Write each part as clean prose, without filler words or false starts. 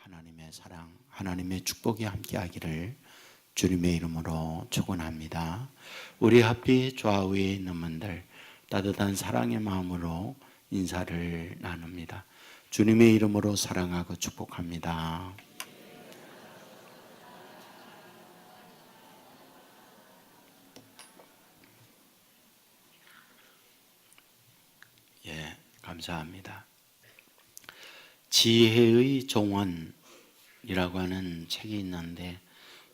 하나님의 사랑, 하나님의 축복이 함께하기를 주님의 이름으로 축원합니다. 우리 앞뒤 좌우에 있는 분들 따뜻한 사랑의 마음으로 인사를 나눕니다. 주님의 이름으로 사랑하고 축복합니다. 감사합니다. 지혜의 정원이라고 하는 책이 있는데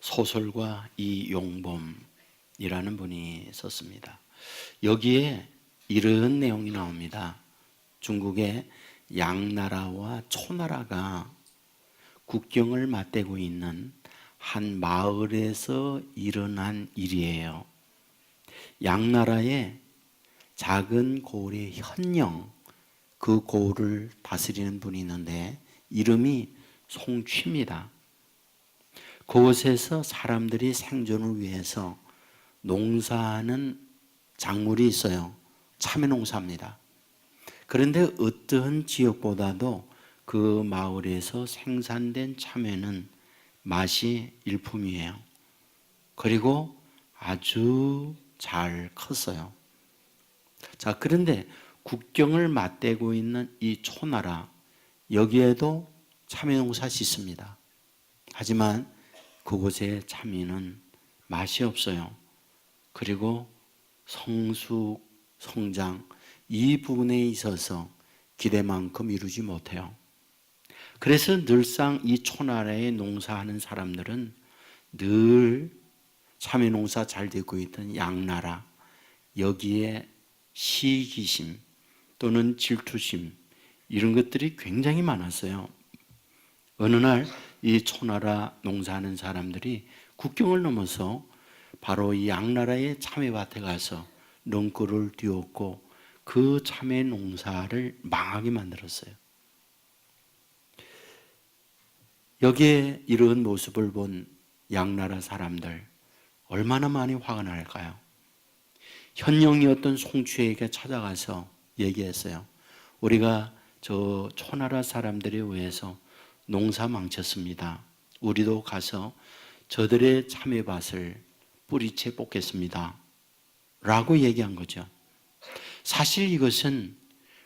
소설가 이용범이라는 분이 썼습니다. 여기에 이런 내용이 나옵니다. 중국의 양나라와 초나라가 국경을 맞대고 있는 한 마을에서 일어난 일이에요. 양나라의 작은 고을의 현령, 그 고을을 다스리는 분이 있는데 이름이 송취입니다. 그곳에서 사람들이 생존을 위해서 농사하는 작물이 있어요. 참외 농사입니다. 그런데 어떠한 지역보다도 그 마을에서 생산된 참외는 맛이 일품이에요. 그리고 아주 잘 컸어요. 자, 그런데 국경을 맞대고 있는 이 초나라, 여기에도 참외 농사 짓습니다. 하지만 그곳의 참외는 맛이 없어요. 그리고 성숙, 성장, 이 부분에 있어서 기대만큼 이루지 못해요. 그래서 늘상 이 초나라에 농사하는 사람들은 늘 참외 농사 잘 되고 있던 양나라, 여기에 시기심 또는 질투심 이런 것들이 굉장히 많았어요. 어느 날 이 초나라 농사하는 사람들이 국경을 넘어서 바로 이 양나라의 참외밭에 가서 넝굴을 띄웠고 그 참외 농사를 망하게 만들었어요. 여기에 이런 모습을 본 양나라 사람들 얼마나 많이 화가 날까요? 현령이었던 송취에게 찾아가서 얘기했어요. 우리가 저 초나라 사람들에 의해서 농사 망쳤습니다. 우리도 가서 저들의 참외밭을 뿌리채 뽑겠습니다. 라고 얘기한 거죠. 사실 이것은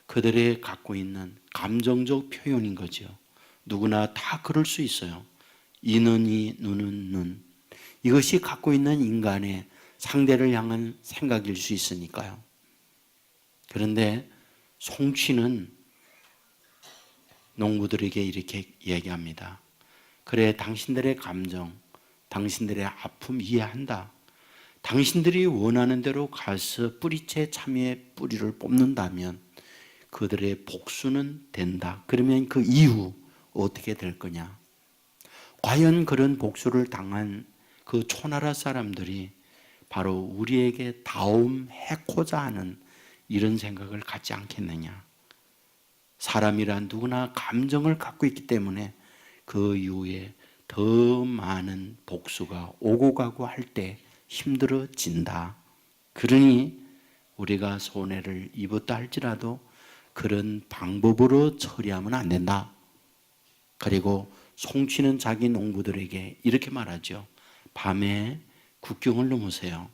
그들의 갖고 있는 감정적 표현인 거죠. 누구나 다 그럴 수 있어요. 이는 이, 눈은 눈. 이것이 갖고 있는 인간의 상대를 향한 생각일 수 있으니까요. 그런데 송취는 농부들에게 이렇게 얘기합니다. 그래, 당신들의 감정, 당신들의 아픔 이해한다. 당신들이 원하는 대로 가서 뿌리채 참외 뿌리를 뽑는다면 그들의 복수는 된다. 그러면 그 이후 어떻게 될 거냐? 과연 그런 복수를 당한 그 초나라 사람들이 바로 우리에게 다움해코자 하는 이런 생각을 갖지 않겠느냐? 사람이란 누구나 감정을 갖고 있기 때문에 그 이후에 더 많은 복수가 오고 가고 할 때 힘들어진다. 그러니 우리가 손해를 입었다 할지라도 그런 방법으로 처리하면 안 된다. 그리고 송취는 자기 농부들에게 이렇게 말하죠. 밤에 국경을 넘으세요.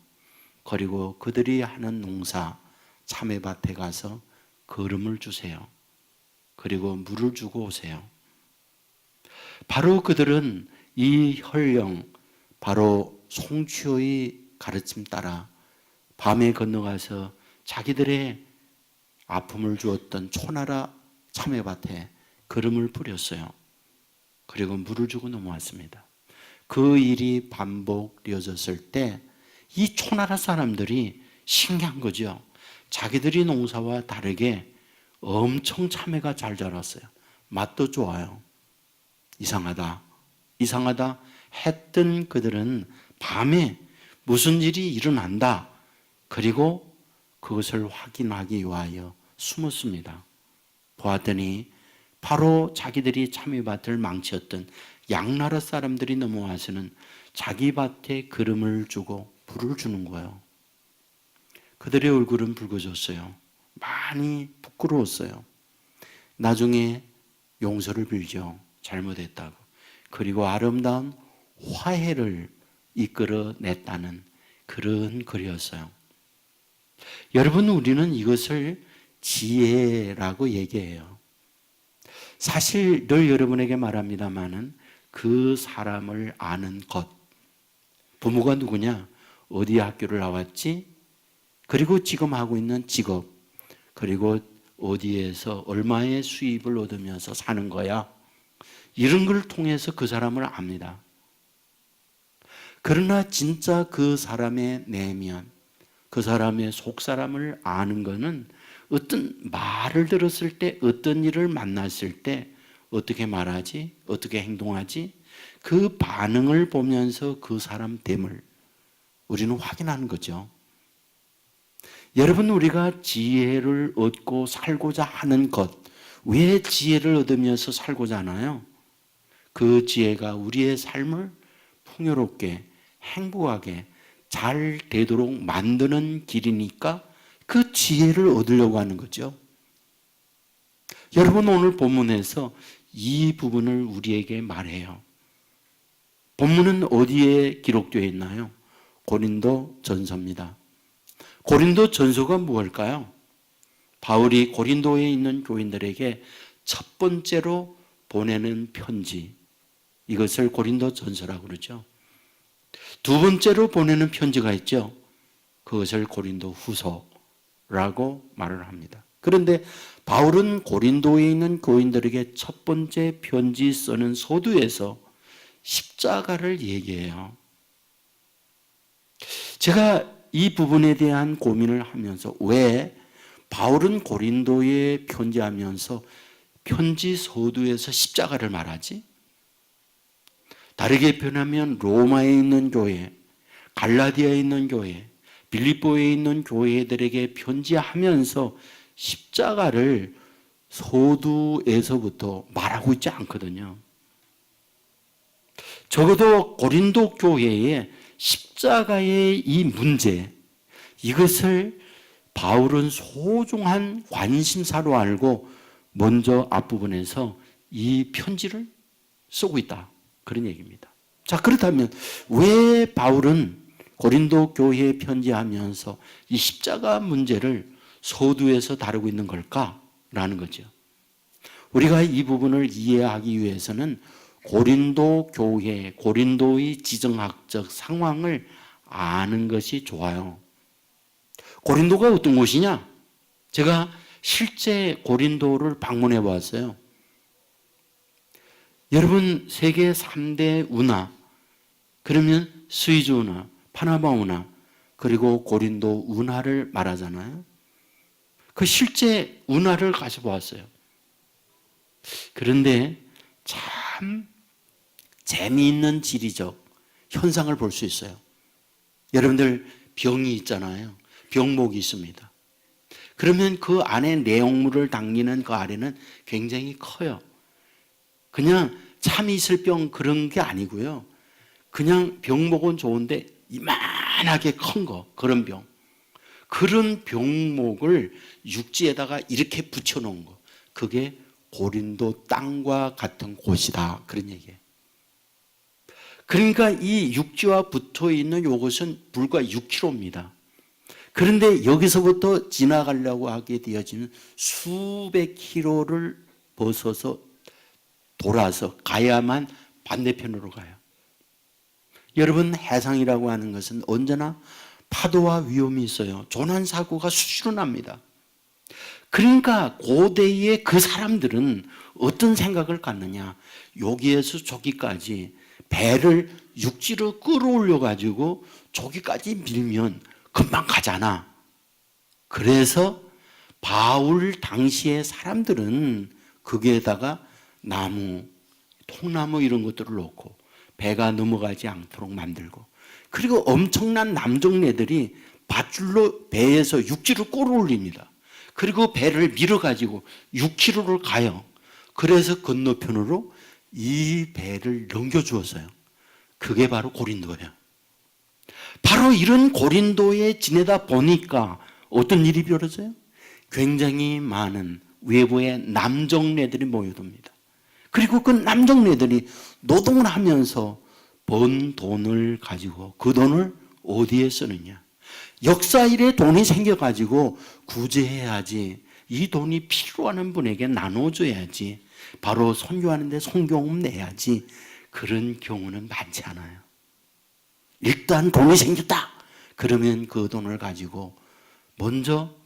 그리고 그들이 하는 농사 참외밭에 가서 거름을 주세요. 그리고 물을 주고 오세요. 바로 그들은 이 혈령, 바로 송취의 가르침 따라 밤에 건너가서 자기들의 아픔을 주었던 초나라 참외밭에 거름을 뿌렸어요. 그리고 물을 주고 넘어왔습니다. 그 일이 반복되어졌을 때 이 초나라 사람들이 신기한 거죠. 자기들이 농사와 다르게 엄청 참외가 잘 자랐어요. 맛도 좋아요. 이상하다 했던 그들은 밤에 무슨 일이 일어난다. 그리고 그것을 확인하기 위하여 숨었습니다. 보았더니 바로 자기들이 참외밭을 망쳤던 양나라 사람들이 넘어와서는 자기 밭에 기름을 주고 불을 주는 거예요. 그들의 얼굴은 붉어졌어요. 많이 부끄러웠어요. 나중에 용서를 빌죠. 잘못했다고. 그리고 아름다운 화해를 이끌어냈다는 그런 글이었어요. 여러분, 우리는 이것을 지혜라고 얘기해요. 사실 늘 여러분에게 말합니다마는 그 사람을 아는 것. 부모가 누구냐? 어디 학교를 나왔지? 그리고 지금 하고 있는 직업. 그리고 어디에서 얼마의 수입을 얻으면서 사는 거야? 이런 걸 통해서 그 사람을 압니다. 그러나 진짜 그 사람의 내면, 그 사람의 속사람을 아는 것은 어떤 말을 들었을 때, 어떤 일을 만났을 때 어떻게 말하지? 어떻게 행동하지? 그 반응을 보면서 그 사람 됨을 우리는 확인하는 거죠. 여러분, 우리가 지혜를 얻고 살고자 하는 것, 왜 지혜를 얻으면서 살고자 하나요? 그 지혜가 우리의 삶을 풍요롭게, 행복하게 잘 되도록 만드는 길이니까 그 지혜를 얻으려고 하는 거죠. 여러분, 오늘 본문에서 이 부분을 우리에게 말해요. 본문은 어디에 기록되어 있나요? 고린도 전서입니다. 고린도 전서가 무엇일까요? 바울이 고린도에 있는 교인들에게 첫 번째로 보내는 편지, 이것을 고린도 전서라고 그러죠. 두 번째로 보내는 편지가 있죠. 그것을 고린도 후서라고 말을 합니다. 그런데 바울은 고린도에 있는 교인들에게 첫 번째 편지 쓰는 서두에서 십자가를 얘기해요. 제가 이 부분에 대한 고민을 하면서 왜 바울은 고린도에 편지하면서 편지 서두에서 십자가를 말하지? 다르게 표현하면 로마에 있는 교회, 갈라디아에 있는 교회, 빌립보에 있는 교회들에게 편지하면서 십자가를 서두에서부터 말하고 있지 않거든요. 적어도 고린도 교회에 십자가의 이 문제, 이것을 바울은 소중한 관심사로 알고 먼저 앞부분에서 이 편지를 쓰고 있다. 그런 얘기입니다. 자, 그렇다면 왜 바울은 고린도 교회에 편지하면서 이 십자가 문제를 서두에서 다루고 있는 걸까라는 거죠. 우리가 이 부분을 이해하기 위해서는 고린도 교회, 고린도의 지정학적 상황을 아는 것이 좋아요. 고린도가 어떤 곳이냐? 제가 실제 고린도를 방문해 봤어요. 여러분, 세계 3대 운하, 그러면 스위즈 운하, 파나마 운하, 그리고 고린도 운하를 말하잖아요. 그 실제 운하를 가서 보았어요. 그런데 참 재미있는 지리적 현상을 볼 수 있어요. 여러분들 병이 있잖아요. 병목이 있습니다. 그러면 그 안에 내용물을 담기는 그 아래는 굉장히 커요. 그냥 참 있을 병 그런 게 아니고요. 그냥 병목은 좋은데 이만하게 큰 거, 그런 병. 그런 병목을 육지에다가 이렇게 붙여놓은 거. 그게 고린도 땅과 같은 곳이다. 그런 얘기예요. 그러니까 이 육지와 붙어 있는 이것은 불과 6km입니다. 그런데 여기서부터 지나가려고 하게 되어지는 수백 킬로를 벗어서 돌아서 가야만 반대편으로 가요. 여러분, 해상이라고 하는 것은 언제나 파도와 위험이 있어요. 조난사고가 수시로 납니다. 그러니까 고대의 그 사람들은 어떤 생각을 갖느냐? 여기에서 저기까지 배를 육지로 끌어올려 가지고 저기까지 밀면 금방 가잖아. 그래서 바울 당시의 사람들은 거기에다가 나무, 통나무 이런 것들을 놓고 배가 넘어가지 않도록 만들고, 그리고 엄청난 남정네들이 밧줄로 배에서 육지로 끌어올립니다. 그리고 배를 밀어가지고 6km를 가요. 그래서 건너편으로 이 배를 넘겨주었어요. 그게 바로 고린도예요. 바로 이런 고린도에 지내다 보니까 어떤 일이 벌어져요? 굉장히 많은 외부의 남정네들이 모여듭니다. 그리고 그 남정네들이 노동을 하면서 번 돈을 가지고 그 돈을 어디에 쓰느냐. 역사일에 돈이 생겨가지고 구제해야지. 이 돈이 필요한 분에게 나눠줘야지. 바로 선교하는데 송경금 내야지. 그런 경우는 많지 않아요. 일단 돈이 생겼다. 그러면 그 돈을 가지고 먼저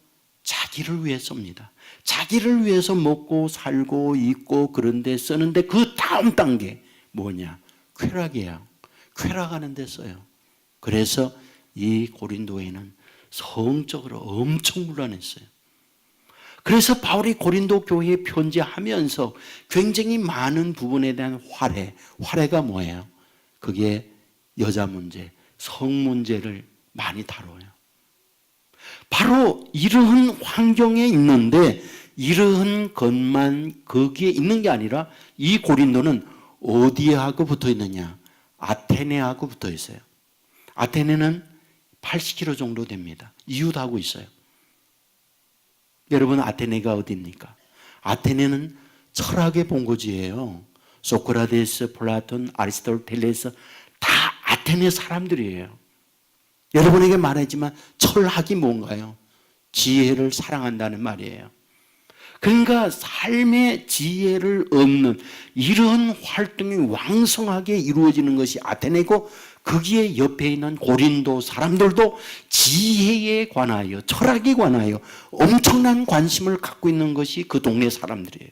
자기를 위해 씁니다. 자기를 위해서 먹고 살고 입고 그런데 쓰는데 그 다음 단계 뭐냐? 쾌락이에요. 쾌락하는 데 써요. 그래서 이 고린도에는 성적으로 엄청 문란했어요. 그래서 바울이 고린도 교회에 편지하면서 굉장히 많은 부분에 대한 화래가 뭐예요? 그게 여자 문제, 성 문제를 많이 다뤄요. 바로 이러한 환경에 있는데 이러한 것만 거기에 있는 게 아니라 이 고린도는 어디에 하고 붙어 있느냐? 아테네하고 붙어 있어요. 아테네는 80km 정도 됩니다. 이웃하고 있어요. 여러분 아테네가 어디입니까? 아테네는 철학의 본거지예요. 소크라테스, 플라톤, 아리스토텔레스 다 아테네 사람들이에요. 여러분에게 말하지만 철학이 뭔가요? 지혜를 사랑한다는 말이에요. 그러니까 삶의 지혜를 얻는 이런 활동이 왕성하게 이루어지는 것이 아테네고 거기에 옆에 있는 고린도 사람들도 지혜에 관하여 철학에 관하여 엄청난 관심을 갖고 있는 것이 그 동네 사람들이에요.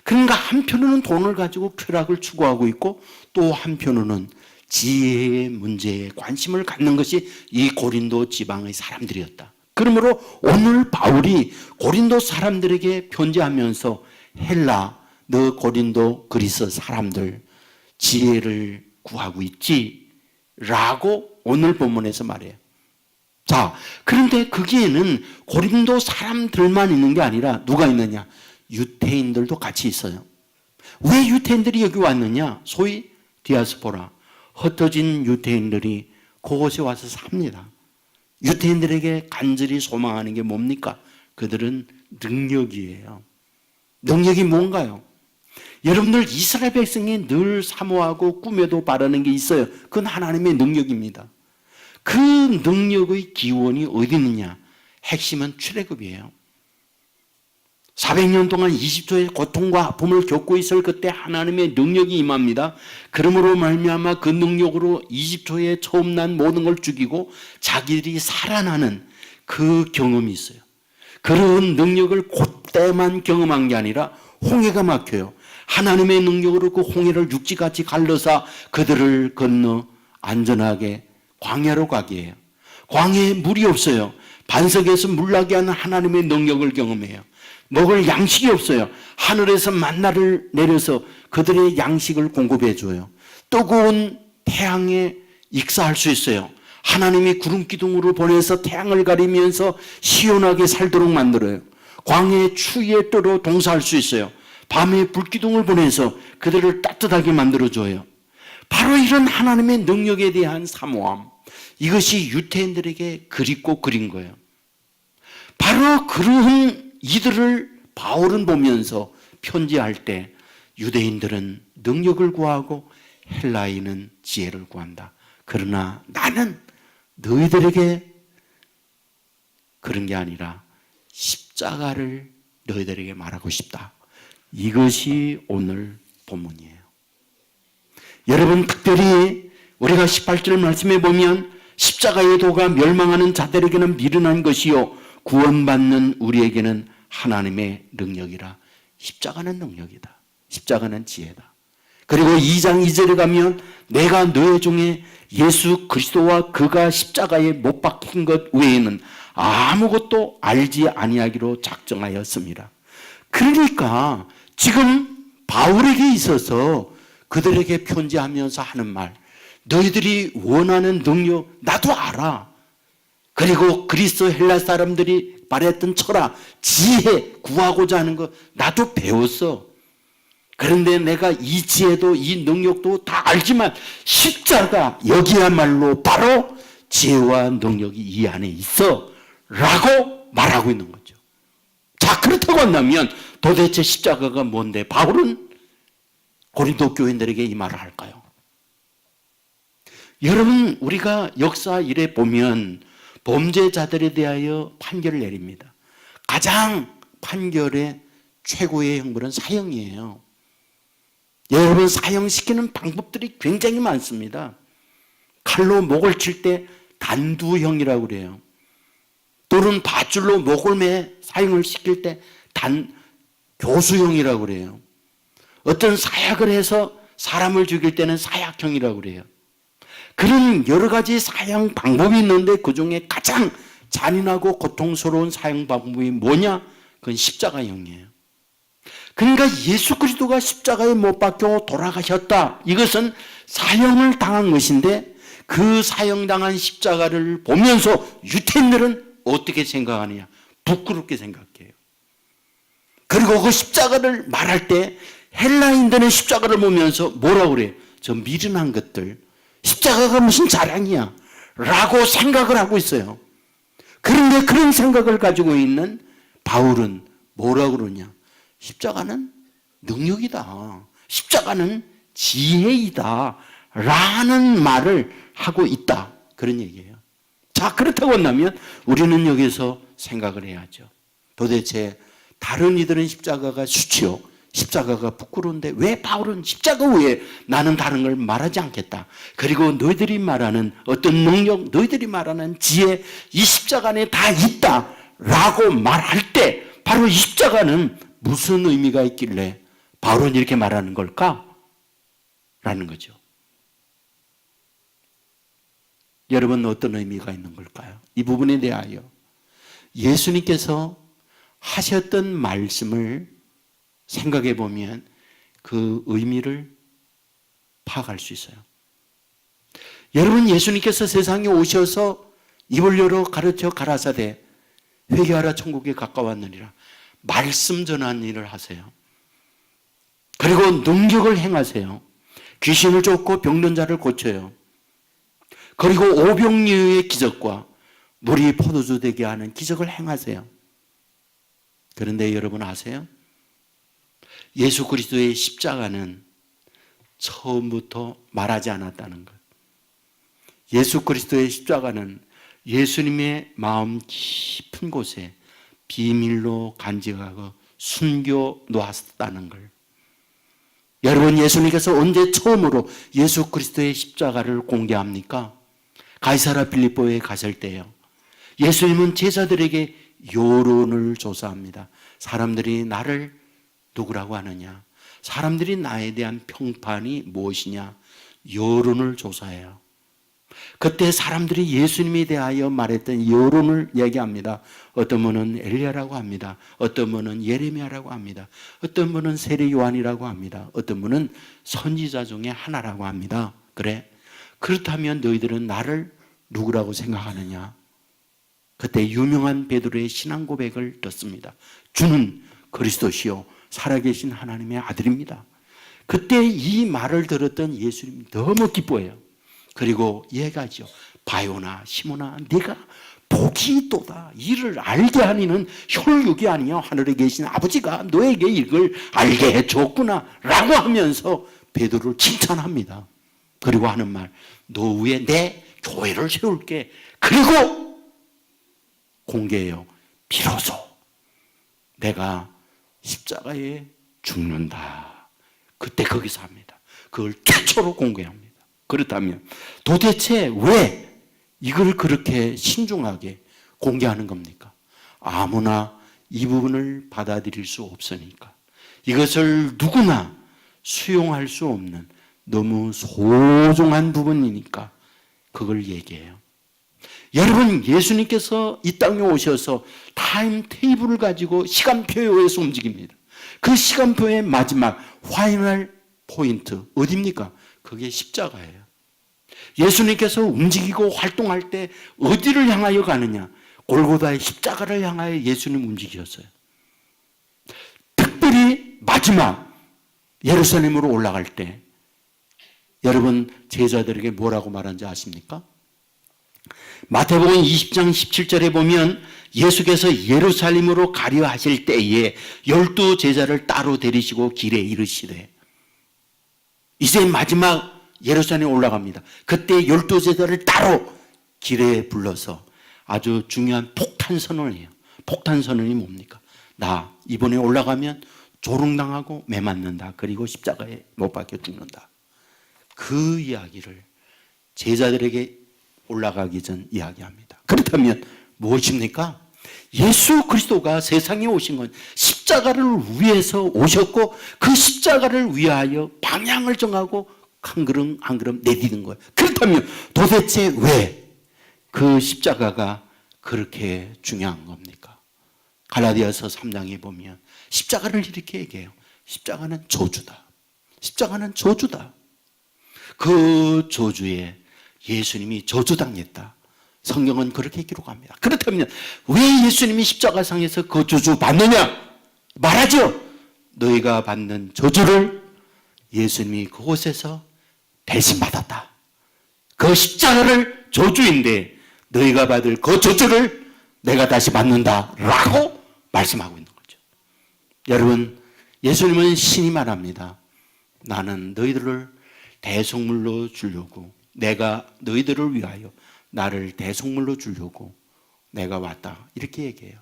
그러니까 한편으로는 돈을 가지고 쾌락을 추구하고 있고 또 한편으로는 지혜의 문제에 관심을 갖는 것이 이 고린도 지방의 사람들이었다. 그러므로 오늘 바울이 고린도 사람들에게 편지하면서 헬라, 너 고린도 그리스 사람들 지혜를 구하고 있지? 라고 오늘 본문에서 말해요. 자, 그런데 거기에는 고린도 사람들만 있는 게 아니라 누가 있느냐? 유태인들도 같이 있어요. 왜 유태인들이 여기 왔느냐? 소위 디아스포라, 흩어진 유태인들이 그곳에 와서 삽니다. 유태인들에게 간절히 소망하는 게 뭡니까? 그들은 능력이에요. 능력이 뭔가요? 여러분들 이스라엘 백성이 늘 사모하고 꿈에도 바라는 게 있어요. 그건 하나님의 능력입니다. 그 능력의 기원이 어디 있느냐? 핵심은 출애굽이에요. 400년 동안 이집트의 고통과 아픔을 겪고 있을 그때 하나님의 능력이 임합니다. 그러므로 말미암아 그 능력으로 이집트에 처음 난 모든 걸 죽이고 자기들이 살아나는 그 경험이 있어요. 그런 능력을 그때만 경험한 게 아니라 홍해가 막혀요. 하나님의 능력으로 그 홍해를 육지같이 갈라서 그들을 건너 안전하게 광야로 가게 해요. 광야에 물이 없어요. 반석에서 물나게 하는 하나님의 능력을 경험해요. 먹을 양식이 없어요. 하늘에서 만나를 내려서 그들의 양식을 공급해 줘요. 뜨거운 태양에 익사할 수 있어요. 하나님이 구름 기둥으로 보내서 태양을 가리면서 시원하게 살도록 만들어요. 광야의 추위에 떨어 동사할 수 있어요. 밤에 불기둥을 보내서 그들을 따뜻하게 만들어줘요. 바로 이런 하나님의 능력에 대한 사모함, 이것이 유태인들에게 그립고 그린 거예요. 바로 그러한 이들을 바울은 보면서 편지할 때 유대인들은 능력을 구하고 헬라인은 지혜를 구한다. 그러나 나는 너희들에게 그런 게 아니라 십자가를 너희들에게 말하고 싶다. 이것이 오늘 본문이에요. 여러분, 특별히 우리가 18절 말씀에 보면 십자가의 도가 멸망하는 자들에게는 미련한 것이요 구원받는 우리에게는 하나님의 능력이라. 십자가는 능력이다. 십자가는 지혜다. 그리고 2장 2절에 가면 내가 너희 중에 예수 그리스도와 그가 십자가에 못 박힌 것 외에는 아무것도 알지 아니하기로 작정하였습니다. 그러니까 지금 바울에게 있어서 그들에게 편지하면서 하는 말, 너희들이 원하는 능력 나도 알아. 그리고 그리스 헬라 사람들이 말했던 철학, 지혜 구하고자 하는 거 나도 배웠어. 그런데 내가 이 지혜도 이 능력도 다 알지만 십자가 여기야말로 바로 지혜와 능력이 이 안에 있어 라고 말하고 있는 거죠. 자, 그렇다고 한다면 도대체 십자가가 뭔데? 바울은 고린도 교인들에게 이 말을 할까요? 여러분, 우리가 역사 일에 보면 범죄자들에 대하여 판결을 내립니다. 가장 판결의 최고의 형벌은 사형이에요. 여러분, 사형시키는 방법들이 굉장히 많습니다. 칼로 목을 칠 때 단두형이라고 그래요. 또는 밧줄로 목을 매 사형을 시킬 때 교수형이라고 그래요. 어떤 사약을 해서 사람을 죽일 때는 사약형이라고 그래요. 그런 여러 가지 사형 방법이 있는데 그중에 가장 잔인하고 고통스러운 사형 방법이 뭐냐? 그건 십자가형이에요. 그러니까 예수 그리스도가 십자가에 못 박혀 돌아가셨다. 이것은 사형을 당한 것인데 그 사형당한 십자가를 보면서 유태인들은 어떻게 생각하느냐? 부끄럽게 생각해요. 그리고 그 십자가를 말할 때 헬라인들은 십자가를 보면서 뭐라고 그래요? 저 미련한 것들, 십자가가 무슨 자랑이야 라고 생각을 하고 있어요. 그런데 그런 생각을 가지고 있는 바울은 뭐라고 그러냐? 십자가는 능력이다. 십자가는 지혜이다. 라는 말을 하고 있다. 그런 얘기예요. 자, 그렇다고 한다면 우리는 여기서 생각을 해야죠. 도대체 다른 이들은 십자가가 수치요, 십자가가 부끄러운데 왜 바울은 십자가 외에 나는 다른 걸 말하지 않겠다. 그리고 너희들이 말하는 어떤 능력, 너희들이 말하는 지혜, 이 십자가 안에 다 있다 라고 말할 때 바로 이 십자가는 무슨 의미가 있길래 바울은 이렇게 말하는 걸까? 라는 거죠. 여러분, 어떤 의미가 있는 걸까요? 이 부분에 대하여 예수님께서 하셨던 말씀을 생각해 보면 그 의미를 파악할 수 있어요. 여러분, 예수님께서 세상에 오셔서 입을 열어 가르쳐 가라사대 회개하라 천국에 가까웠느니라 말씀 전하는 일을 하세요. 그리고 능력을 행하세요. 귀신을 쫓고 병든 자를 고쳐요. 그리고 오병이어의 기적과 물이 포도주 되게 하는 기적을 행하세요. 그런데 여러분 아세요? 예수 그리스도의 십자가는 처음부터 말하지 않았다는 것. 예수 그리스도의 십자가는 예수님의 마음 깊은 곳에 비밀로 간직하고 숨겨 놓았다는 걸. 여러분, 예수님께서 언제 처음으로 예수 그리스도의 십자가를 공개합니까? 가이사라 빌립보에 갔을 때요. 예수님은 제자들에게 여론을 조사합니다. 사람들이 나를 누구라고 하느냐? 사람들이 나에 대한 평판이 무엇이냐? 여론을 조사해요. 그때 사람들이 예수님에 대하여 말했던 여론을 얘기합니다. 어떤 분은 엘리야라고 합니다. 어떤 분은 예레미야라고 합니다. 어떤 분은 세례 요한이라고 합니다. 어떤 분은 선지자 중에 하나라고 합니다. 그래? 그렇다면 너희들은 나를 누구라고 생각하느냐? 그때 유명한 베드로의 신앙 고백을 듣습니다. 주는 그리스도시요 살아계신 하나님의 아들입니다. 그때 이 말을 들었던 예수님이 너무 기뻐해요. 그리고 얘기하죠. 바요나 시몬아, 네가 복이 있도다. 이를 알게 하니는 혈육이 아니요 하늘에 계신 아버지가 너에게 이걸 알게 해줬구나 라고 하면서 베드로를 칭찬합니다. 그리고 하는 말, 너 위에 내 교회를 세울게. 그리고 공개해요. 비로소 내가 십자가에 죽는다. 그때 거기서 합니다. 그걸 최초로 공개합니다. 그렇다면 도대체 왜 이걸 그렇게 신중하게 공개하는 겁니까? 아무나 이 부분을 받아들일 수 없으니까. 이것을 누구나 수용할 수 없는 너무 소중한 부분이니까 그걸 얘기해요. 여러분, 예수님께서 이 땅에 오셔서 타임 테이블을 가지고 시간표에 의해서 움직입니다. 그 시간표의 마지막 파이널 포인트 어디입니까? 그게 십자가예요. 예수님께서 움직이고 활동할 때 어디를 향하여 가느냐? 골고다의 십자가를 향하여 예수님 움직이셨어요. 특별히 마지막 예루살렘으로 올라갈 때 여러분 제자들에게 뭐라고 말한지 아십니까? 마태복음 20장 17절에 보면 예수께서 예루살렘으로 가려 하실 때에 12 제자를 따로 데리시고 길에 이르시되 이제 마지막 예루살렘에 올라갑니다. 그때 12제자를 따로 길에 불러서 아주 중요한 폭탄 선언이에요. 폭탄 선언이 뭡니까? 나 이번에 올라가면 조롱당하고 매 맞는다. 그리고 십자가에 못 박혀 죽는다. 그 이야기를 제자들에게 올라가기 전 이야기합니다. 그렇다면 무엇입니까? 예수 그리스도가 세상에 오신 건 십자가를 위해서 오셨고 그 십자가를 위하여 방향을 정하고 한 걸음 한 걸음 내디딘 거예요. 그렇다면 도대체 왜 그 십자가가 그렇게 중요한 겁니까? 갈라디아서 3장에 보면 십자가를 이렇게 얘기해요. 십자가는 저주다. 십자가는 저주다. 그 저주에 예수님이 저주당했다. 성경은 그렇게 기록합니다. 그렇다면 왜 예수님이 십자가상에서 그 저주 받느냐? 말하죠. 너희가 받는 저주를 예수님이 그곳에서 대신 받았다. 그 십자가를 저주인데 너희가 받을 그 저주를 내가 다시 받는다라고 말씀하고 있는 거죠. 여러분, 예수님은 신이 말합니다. 나는 너희들을 대속물로 주려고, 내가 너희들을 위하여 나를 대속물로 주려고 내가 왔다. 이렇게 얘기해요.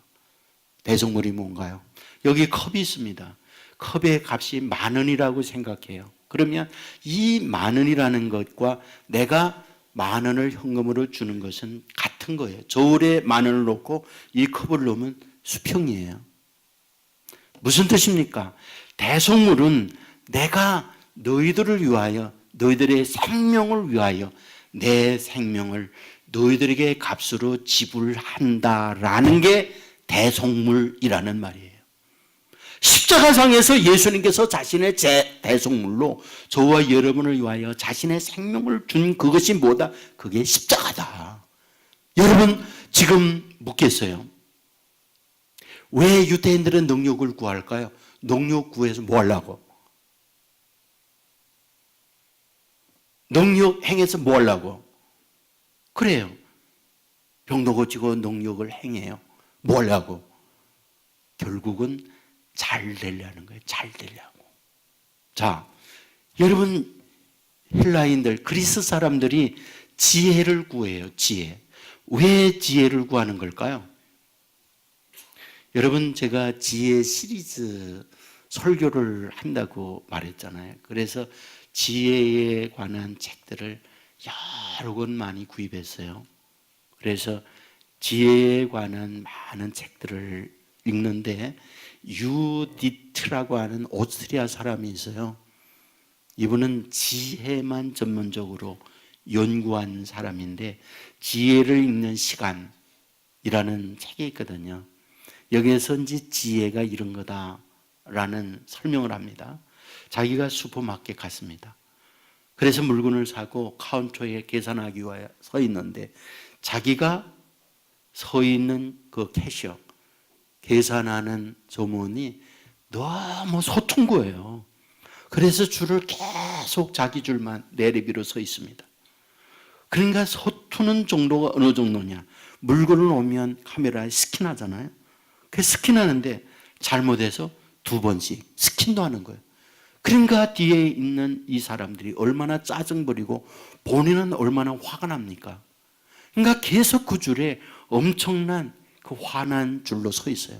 대속물이 뭔가요? 여기 컵이 있습니다. 컵의 값이 10,000원이라고 생각해요. 그러면 이 10,000원이라는 것과 내가 10,000원을 현금으로 주는 것은 같은 거예요. 저울에 10,000원을 놓고 이 컵을 넣으면 수평이에요. 무슨 뜻입니까? 대속물은 내가 너희들을 위하여, 너희들의 생명을 위하여 내 생명을 너희들에게 값으로 지불한다라는 게 대속물이라는 말이에요. 십자가상에서 예수님께서 자신의 대속물로 저와 여러분을 위하여 자신의 생명을 준 그것이 뭐다? 그게 십자가다. 여러분, 지금 묻겠어요. 왜 유대인들은 능력을 구할까요? 능력 구해서 뭐 하려고? 능력 행해서 뭐 하려고? 그래요. 병도 고치고 능력을 행해요. 뭐 하려고? 결국은 잘 되려는 거예요. 잘 되려고. 자, 여러분, 헬라인들, 그리스 사람들이 지혜를 구해요. 지혜. 왜 지혜를 구하는 걸까요? 여러분, 제가 지혜 시리즈 설교를 한다고 말했잖아요. 그래서 지혜에 관한 책들을 여러 권 많이 구입했어요. 그래서 지혜에 관한 많은 책들을 읽는데 유디트라고 하는 오스트리아 사람이 있어요. 이분은 지혜만 전문적으로 연구한 사람인데 지혜를 읽는 시간이라는 책이 있거든요. 여기에서 이제 지혜가 이런 거다라는 설명을 합니다. 자기가 슈퍼마켓 갔습니다. 그래서 물건을 사고 카운터에 계산하기 위해 서 있는데 자기가 서 있는 그 캐셔, 계산하는 점원이 너무 서툰 거예요. 그래서 줄을 계속 자기 줄만 내리비로 서 있습니다. 그러니까 서투는 정도가 어느 정도냐? 물건을 오면 카메라에 스캔하잖아요. 그 스캔하는데 잘못해서 2번씩 스캔도 하는 거예요. 그러니까 뒤에 있는 이 사람들이 얼마나 짜증 부리고 본인은 얼마나 화가 납니까? 그러니까 계속 그 줄에 엄청난 그 화난 줄로 서 있어요.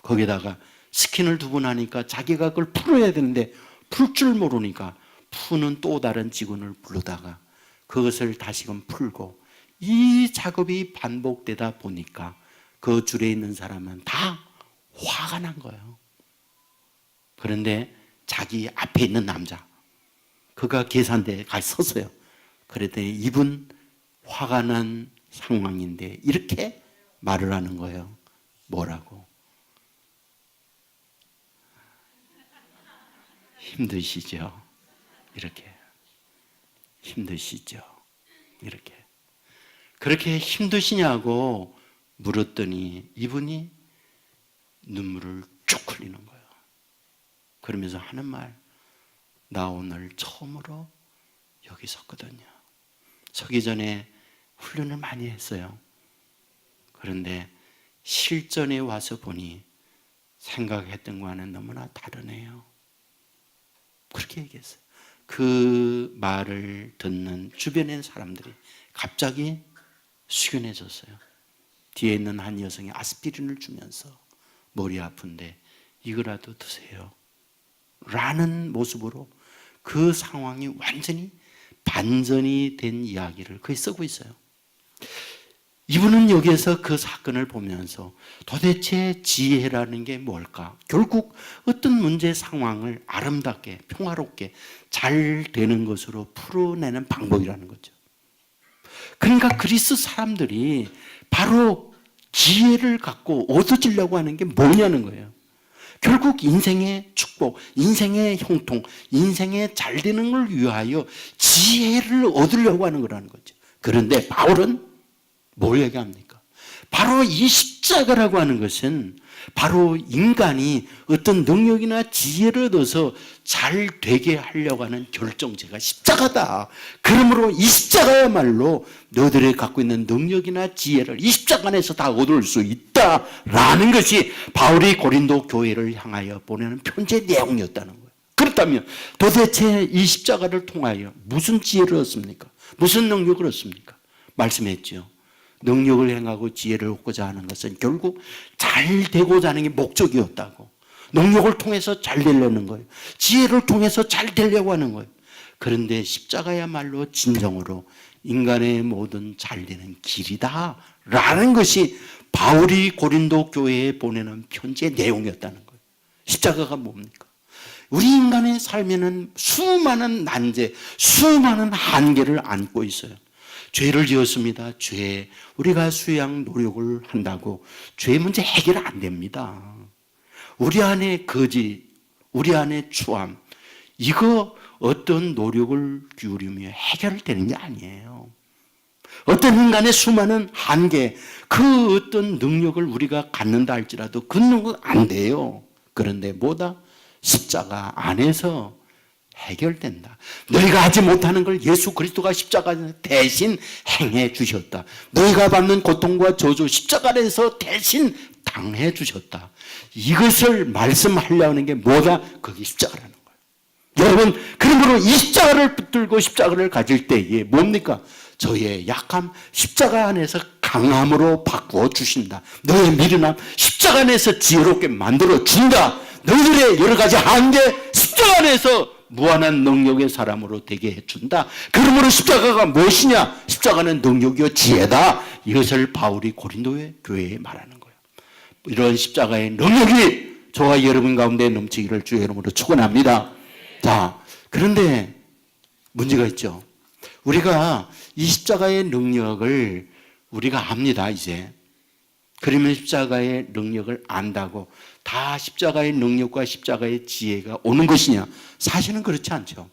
거기다가 스킨을 2번 하니까 자기가 그걸 풀어야 되는데 풀 줄 모르니까 푸는 또 다른 직원을 부르다가 그것을 다시금 풀고 이 작업이 반복되다 보니까 그 줄에 있는 사람은 다 화가 난 거예요. 그런데 자기 앞에 있는 남자, 그가 계산대에 가서 섰어요. 그랬더니 이분 화가 난 상황인데 이렇게 말을 하는 거예요. 뭐라고? 힘드시죠? 이렇게. 힘드시죠? 이렇게. 그렇게 힘드시냐고 물었더니 이분이 눈물을 쭉 흘리는 거예요. 그러면서 하는 말, 나 오늘 처음으로 여기 섰거든요. 서기 전에 훈련을 많이 했어요. 그런데 실전에 와서 보니 생각했던 거와는 너무나 다르네요. 그렇게 얘기했어요. 그 말을 듣는 주변의 사람들이 갑자기 숙연해졌어요. 뒤에 있는 한 여성이 아스피린을 주면서 머리 아픈데 이거라도 드세요 라는 모습으로 그 상황이 완전히 반전이 된 이야기를 거기 쓰고 있어요. 이분은 여기에서 그 사건을 보면서 도대체 지혜라는 게 뭘까? 결국 어떤 문제 상황을 아름답게 평화롭게 잘 되는 것으로 풀어내는 방법이라는 거죠. 그러니까 그리스 사람들이 바로 지혜를 갖고 얻어지려고 하는 게 뭐냐는 거예요. 결국 인생의 축복, 인생의 형통, 인생의 잘 되는 걸 위하여 지혜를 얻으려고 하는 거라는 거죠. 그런데 바울은 뭘 얘기합니까? 바로 이 십자가라고 하는 것은 바로 인간이 어떤 능력이나 지혜를 얻어서 잘 되게 하려고 하는 결정체가 십자가다. 그러므로 이 십자가야말로 너들이 갖고 있는 능력이나 지혜를 이 십자가 안에서 다 얻을 수 있다라는 것이 바울이 고린도 교회를 향하여 보내는 편지의 내용이었다는 거예요. 그렇다면 도대체 이 십자가를 통하여 무슨 지혜를 얻습니까? 무슨 능력을 얻습니까? 말씀했죠. 능력을 행하고 지혜를 얻고자 하는 것은 결국 잘 되고자 하는 게 목적이었다고. 능력을 통해서 잘 되려는 거예요. 지혜를 통해서 잘 되려고 하는 거예요. 그런데 십자가야말로 진정으로 인간의 모든 잘 되는 길이다라는 것이 바울이 고린도 교회에 보내는 편지의 내용이었다는 거예요. 십자가가 뭡니까? 우리 인간의 삶에는 수많은 난제, 수많은 한계를 안고 있어요. 죄를 지었습니다. 죄. 우리가 수양 노력을 한다고 죄 문제 해결 안 됩니다. 우리 안에 거짓, 우리 안에 추함, 이거 어떤 노력을 기울이며 해결되는 게 아니에요. 어떤 인간의 수많은 한계, 그 어떤 능력을 우리가 갖는다 할지라도 그 능력은 안 돼요. 그런데 뭐다? 십자가 안에서 해결된다. 너희가 하지 못하는 걸 예수 그리스도가 십자가에서 대신 행해 주셨다. 너희가 받는 고통과 저주 십자가 안에서 대신 당해 주셨다. 이것을 말씀하려는 게 뭐다? 그게 십자가라는 거예요. 여러분, 그러므로 이 십자가를 붙들고 십자가를 가질 때에 뭡니까? 저의 약함 십자가 안에서 강함으로 바꾸어 주신다. 너의 미련함 십자가 안에서 지혜롭게 만들어 준다. 너희들의 여러 가지 한계 십자가 안에서 무한한 능력의 사람으로 되게 해준다. 그러므로 십자가가 무엇이냐? 십자가는 능력이요 지혜다. 이것을 바울이 고린도의 교회에 말하는 거예요. 이런 십자가의 능력이 저와 여러분 가운데 넘치기를 주의 이름으로 축원합니다. 자, 그런데 문제가 있죠. 우리가 이 십자가의 능력을 우리가 압니다, 이제. 그러면 십자가의 능력을 안다고 다 십자가의 능력과 십자가의 지혜가 오는 것이냐? 사실은 그렇지 않죠.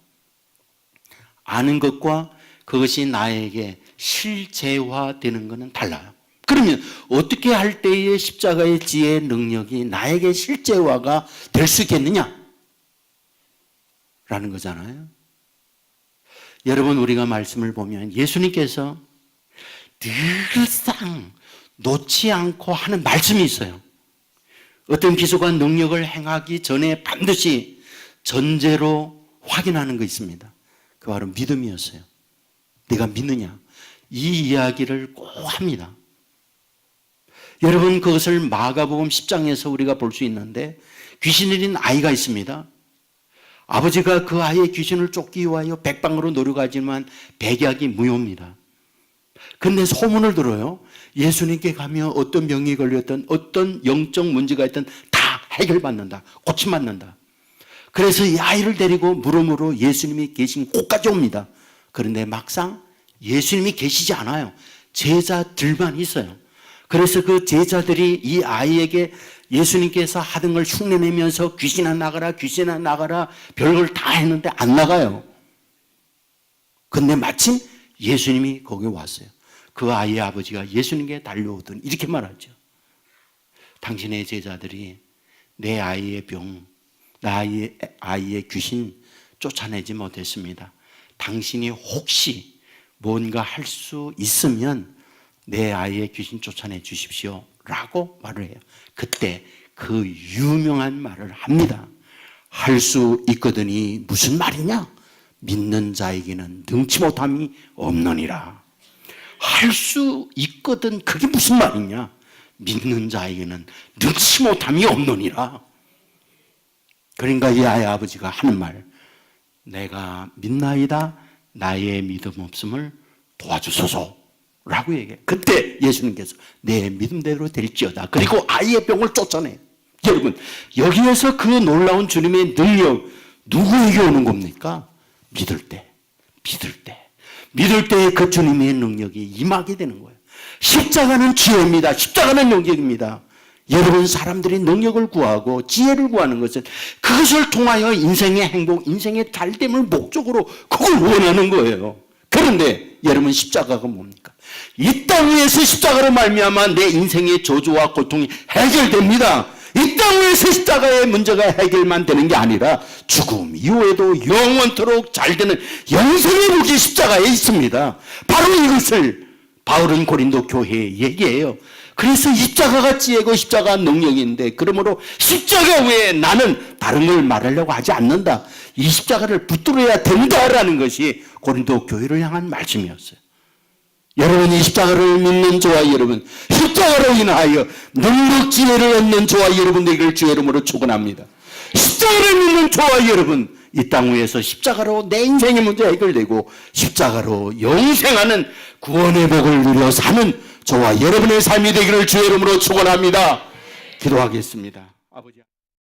아는 것과 그것이 나에게 실제화되는 것은 달라요. 그러면 어떻게 할 때에 십자가의 지혜의 능력이 나에게 실제화가 될 수 있겠느냐? 라는 거잖아요. 여러분, 우리가 말씀을 보면 예수님께서 늘상 놓지 않고 하는 말씀이 있어요. 어떤 기술과 능력을 행하기 전에 반드시 전제로 확인하는 거 있습니다. 그 바로 믿음이었어요. 내가 믿느냐? 이 이야기를 꼭 합니다. 여러분, 그것을 마가복음 10장에서 우리가 볼 수 있는데 귀신 들린 아이가 있습니다. 아버지가 그 아이의 귀신을 쫓기 위하여 백방으로 노력하지만 백약이 무효입니다. 근데 소문을 들어요. 예수님께 가면 어떤 병이 걸렸든 어떤 영적 문제가 있든 다 해결받는다. 고침받는다. 그래서 이 아이를 데리고 물음으로 예수님이 계신 곳까지 옵니다. 그런데 막상 예수님이 계시지 않아요. 제자들만 있어요. 그래서 그 제자들이 이 아이에게 예수님께서 하던 걸 흉내내면서 귀신아 나가라, 귀신아 나가라 별걸 다 했는데 안 나가요. 근데 마침 예수님이 거기 왔어요. 그 아이의 아버지가 예수님께 달려오더니 이렇게 말하죠. 당신의 제자들이 내 아이의 병, 내 아이의 귀신 쫓아내지 못했습니다. 당신이 혹시 뭔가 할 수 있으면 내 아이의 귀신 쫓아내 주십시오 라고 말을 해요. 그때 그 유명한 말을 합니다. 할 수 있거든이 무슨 말이냐? 믿는 자에게는 능치 못함이 없느니라. 할 수 있거든. 그게 무슨 말이냐? 믿는 자에게는 능치 못함이 없느니라. 그러니까 이 아이 아버지가 하는 말, 내가 믿나이다. 나의 믿음 없음을 도와주소서 라고 얘기해. 그때 예수님께서 내 믿음대로 될지어다. 그리고 아이의 병을 쫓아내. 여러분, 여기에서 그 놀라운 주님의 능력, 누구에게 오는 겁니까? 믿을 때. 믿을 때에 그 주님의 능력이 임하게 되는 거예요. 십자가는 지혜입니다. 십자가는 능력입니다. 여러분, 사람들이 능력을 구하고 지혜를 구하는 것은 그것을 통하여 인생의 행복, 인생의 잘됨을 목적으로 그걸 원하는 거예요. 그런데 여러분, 십자가가 뭡니까? 이 땅 위에서 십자가로 말미암아 내 인생의 저주와 고통이 해결됩니다. 이 땅 위에서 십자가의 문제가 해결만 되는 게 아니라 죽음 이후에도 영원토록 잘 되는 영생의 복이 십자가에 있습니다. 바로 이것을 바울은 고린도 교회에 얘기해요. 그래서 십자가가 지혜고 십자가가 능력인데, 그러므로 십자가 외에 나는 다른 걸 말하려고 하지 않는다. 이 십자가를 붙들어야 된다라는 것이 고린도 교회를 향한 말씀이었어요. 여러분, 이 십자가를 믿는 저와 여러분, 십자가로 인하여 능력 지혜를 얻는 저와 여러분 되기를 주의 이름으로 축원합니다. 십자가를 믿는 저와 여러분, 이 땅 위에서 십자가로 내 인생의 문제 해결되고 십자가로 영생하는 구원의 복을 누려 사는 저와 여러분의 삶이 되기를 주의 이름으로 축원합니다. 기도하겠습니다. 아버지.